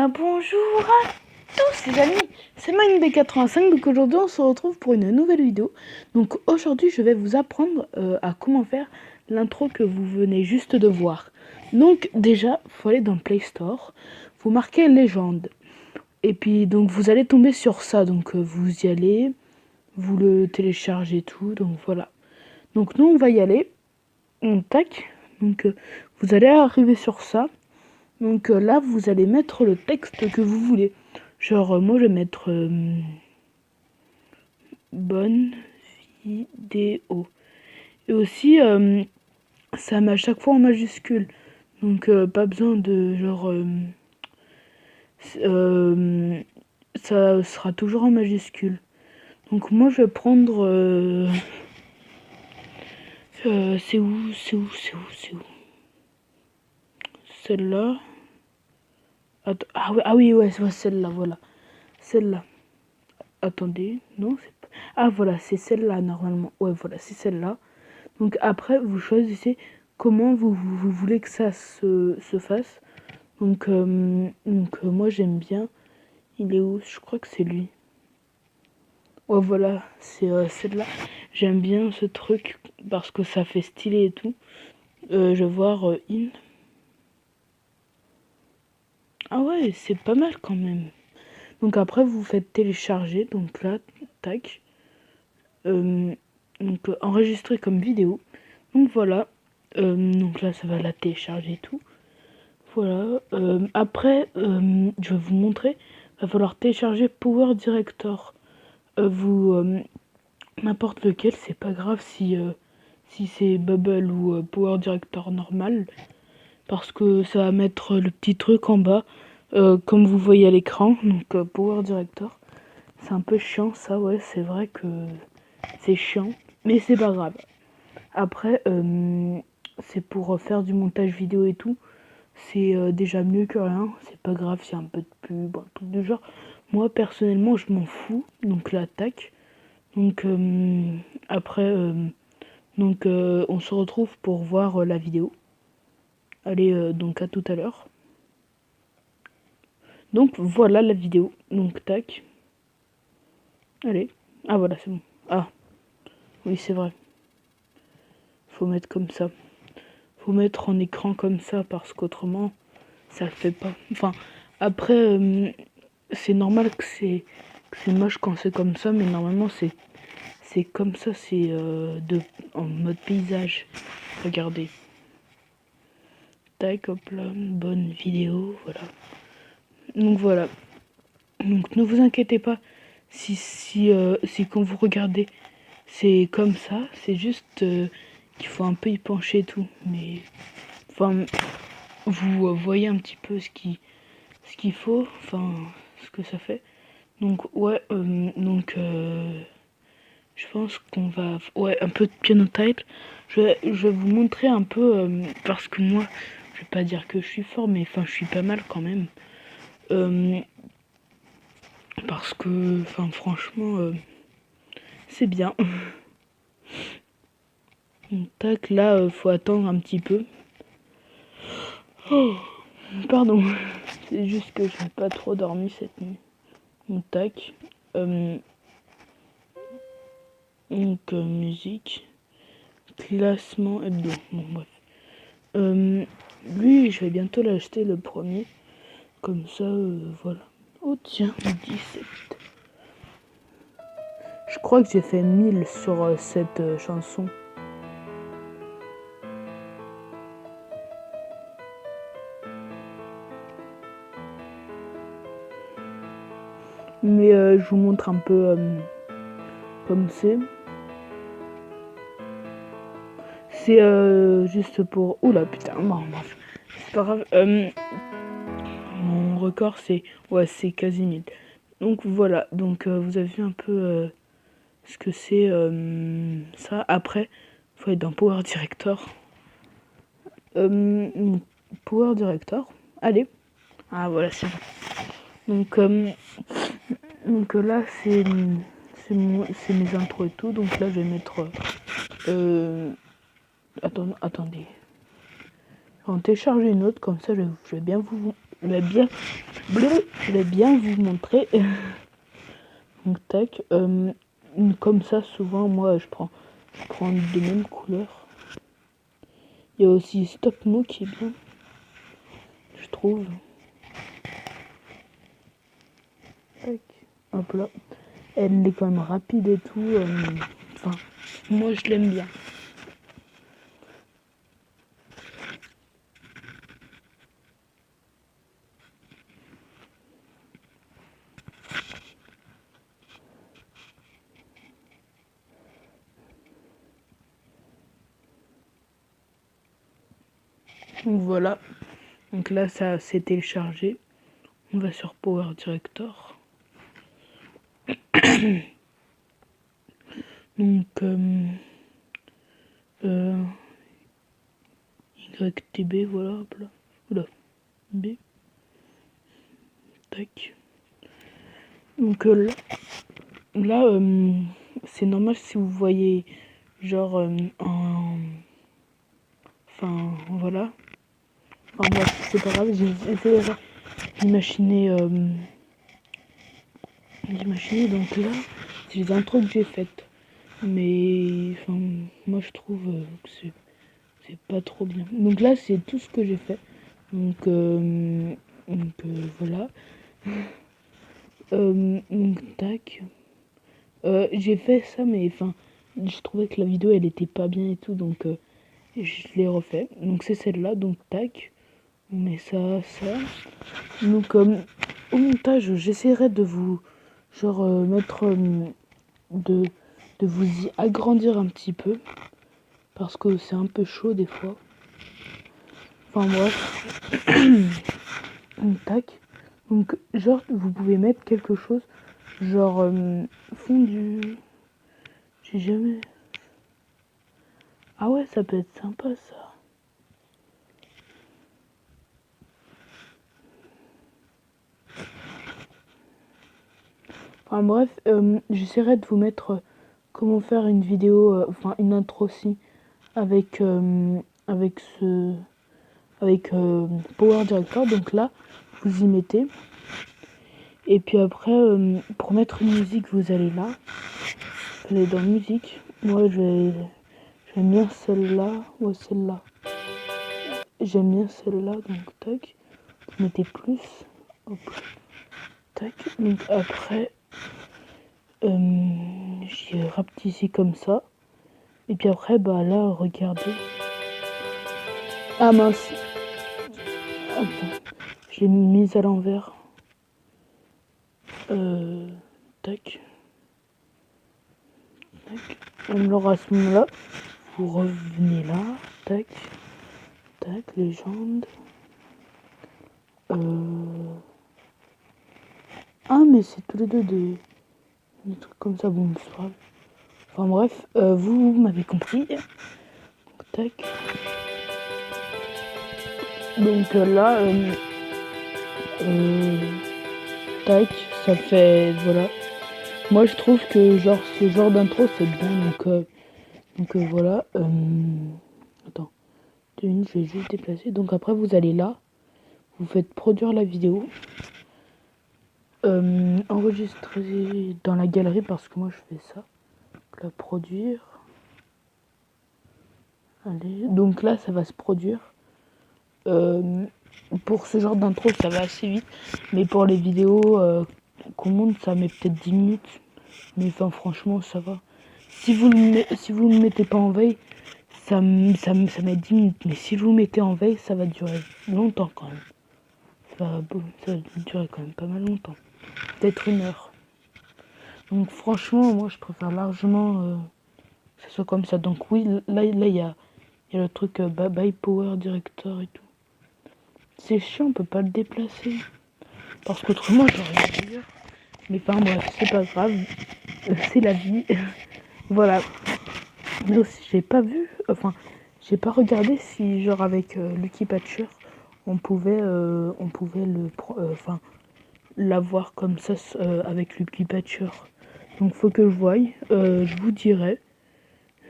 bien bonjour à tous les amis, c'est MineB85, donc aujourd'hui on se retrouve pour une nouvelle vidéo. Donc aujourd'hui je vais vous apprendre à comment faire l'intro que vous venez juste de voir. Donc déjà, il faut aller dans Play Store, vous marquez légende. Et puis donc vous allez tomber sur ça, donc vous y allez, vous le téléchargez et tout, donc voilà. Donc nous on va y aller, on tac, donc vous allez arriver sur ça. Donc là, vous allez mettre le texte que vous voulez. Genre, moi, je vais mettre bonne vidéo. Et aussi, ça met à chaque fois en majuscule. Donc, pas besoin de genre... ça sera toujours en majuscule. Donc, moi, je vais prendre... c'est où Celle-là. Ah oui, ouais, celle-là, voilà. Celle-là. Attendez, non, c'est pas... Ah, voilà, c'est celle-là, normalement. Ouais, voilà, c'est celle-là. Donc, après, vous choisissez comment vous voulez que ça se fasse. Donc, moi, j'aime bien. Il est où? Je crois que c'est lui. Ouais, voilà, c'est celle-là. J'aime bien ce truc parce que ça fait stylé et tout. Je vais voir in. Ah ouais, c'est pas mal quand même. Donc après, vous faites télécharger. Donc là, tac. Donc enregistrer comme vidéo. Donc voilà. Donc là, ça va la télécharger et tout. Voilà. Après, je vais vous montrer. Il va falloir télécharger Power Director. N'importe lequel, c'est pas grave si c'est Bubble ou Power Director normal. Parce que ça va mettre le petit truc en bas. Comme vous voyez à l'écran. Donc Power Director. C'est un peu chiant ça, ouais, c'est vrai que c'est chiant. Mais c'est pas grave. Après, c'est pour faire du montage vidéo et tout. C'est déjà mieux que rien. C'est pas grave s'il y a un peu de pub, un truc de genre. Moi, personnellement, je m'en fous. Donc là, tac. Donc, après, on se retrouve pour voir la vidéo. Allez, donc à tout à l'heure. Donc, voilà la vidéo. Donc, tac. Allez. Ah, voilà, c'est bon. Ah, oui, c'est vrai. Faut mettre comme ça. Faut mettre en écran comme ça parce qu'autrement ça le fait pas. Enfin après c'est normal que c'est moche quand c'est comme ça, mais normalement c'est comme ça, c'est en mode paysage. Regardez. Tac, hop là, bonne vidéo, voilà. Donc voilà. Donc ne vous inquiétez pas si quand vous regardez c'est comme ça, c'est juste qu'il faut un peu y pencher et tout, mais enfin vous voyez un petit peu ce qu'il faut, enfin ce que ça fait. Donc ouais, je pense qu'on va, ouais, un peu de piano type. Je vais vous montrer un peu parce que moi, je vais pas dire que je suis fort, mais enfin je suis pas mal quand même. Parce que, enfin franchement, c'est bien. Donc, tac, là, faut attendre un petit peu. Oh, pardon, c'est juste que j'ai pas trop dormi cette nuit. Donc, tac. Donc, musique. Classement hebdo. Bon, bref. Lui, je vais bientôt l'acheter le premier. Comme ça, voilà. Oh, tiens, 17. Je crois que j'ai fait 1000 sur cette chanson. Mais je vous montre un peu comme c'est. C'est juste pour... Oula, putain, non, c'est pas grave. Mon record, c'est... Ouais, c'est quasi 1000. Donc voilà, donc vous avez vu un peu ce que c'est ça. Après, il faut être dans Power Director. Power Director. Allez. Ah, voilà, c'est bon. Donc là, c'est mes intros et tout. Donc là, je vais mettre... attendez. Je vais en télécharger une autre, comme ça je vais bien vous je vais bien vous montrer. Donc tac, comme ça souvent moi je prends de même couleur. Il y a aussi Stop Mo qui est bien, je trouve. Tac, hop là. Elle est quand même rapide et tout. Enfin, moi je l'aime bien. Donc voilà. Donc là ça s'est téléchargé. On va sur Power Director. Donc YTB, voilà, hop là. Oula, B. Tac. Donc là c'est normal si vous voyez genre enfin voilà. Enfin bref, c'est pas grave, j'ai essayé d'imaginer donc là c'est les intros que j'ai faites. Mais enfin moi je trouve que c'est pas trop bien. Donc là c'est tout ce que j'ai fait. Donc voilà. Donc tac. J'ai fait ça mais enfin je trouvais que la vidéo elle était pas bien et tout donc je l'ai refait. Donc c'est celle-là, donc tac. On met ça. Donc au montage j'essaierai de vous genre mettre de vous y agrandir un petit peu. Parce que c'est un peu chaud des fois. Enfin bref. Tac. Donc genre vous pouvez mettre quelque chose. Genre fondu. J'ai jamais. Ah ouais ça peut être sympa ça. Enfin bref, j'essaierai de vous mettre comment faire une vidéo, enfin une intro aussi avec Power Director. Donc là, vous y mettez. Et puis après, pour mettre une musique, vous allez là. Vous allez dans musique. Moi, j'aime bien celle-là ou celle-là. J'aime bien celle-là, donc tac. Vous mettez plus. Hop. Tac. Donc après, j'y rapetissis comme ça. Et puis après, bah là, regardez. Ah mince. Attends. Je l'ai mise à l'envers. Tac. Tac. Alors à ce moment-là, vous revenez là. Tac. Tac. Légende. Ah mais c'est tous les deux des trucs comme ça. Bon, c'est grave. Enfin bref, vous m'avez compris. Tac. Donc là, tac, ça fait, voilà. Moi je trouve que genre ce genre d'intro c'est bien, donc voilà. Attends, je vais juste déplacer. Donc après vous allez là, vous faites produire la vidéo, enregistrer dans la galerie parce que moi je fais ça. La produire. Allez, donc là ça va se produire. Pour ce genre d'intro ça va assez vite, mais pour les vidéos qu'on monte ça met peut-être 10 minutes, mais enfin franchement ça va. Si vous le mettez pas en veille, ça met 10 minutes, mais si vous le mettez en veille ça va durer longtemps quand même. Ça va durer quand même pas mal longtemps, peut-être 1 heure. Donc franchement moi je préfère largement que ce soit comme ça. Donc oui, là il y a le truc by Power Director et tout. C'est chiant, on peut pas le déplacer. Parce qu'autrement, j'aurais dû dire. Mais enfin bref, c'est pas grave. C'est la vie. Voilà. Mais aussi, j'ai pas vu. Enfin, j'ai pas regardé si, genre, avec Lucky Patcher, on pouvait l'avoir comme ça avec Lucky Patcher. Donc, faut que je voie. Je vous dirai.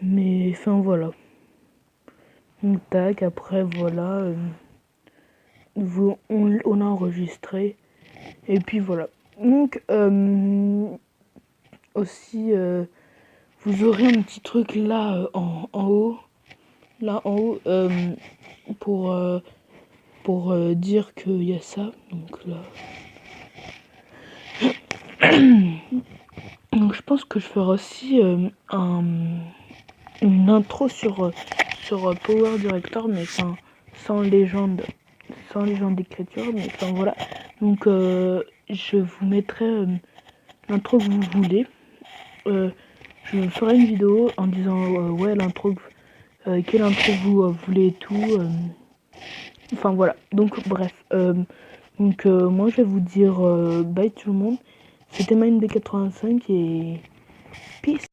Mais enfin, voilà. Donc, tac, après, voilà. on a enregistré. Et puis voilà. Donc, aussi, vous aurez un petit truc là en haut. Là en haut, pour dire qu'il y a ça. Donc là. Donc je pense que je ferai aussi une intro sur Power Director, mais sans légende d'écriture, mais enfin voilà. Donc je vous mettrai l'intro que vous voulez. Je ferai une vidéo en disant ouais l'intro, quelle intro vous voulez et tout. Enfin voilà. Donc bref. Donc moi je vais vous dire bye tout le monde. C'était MindB85 et peace.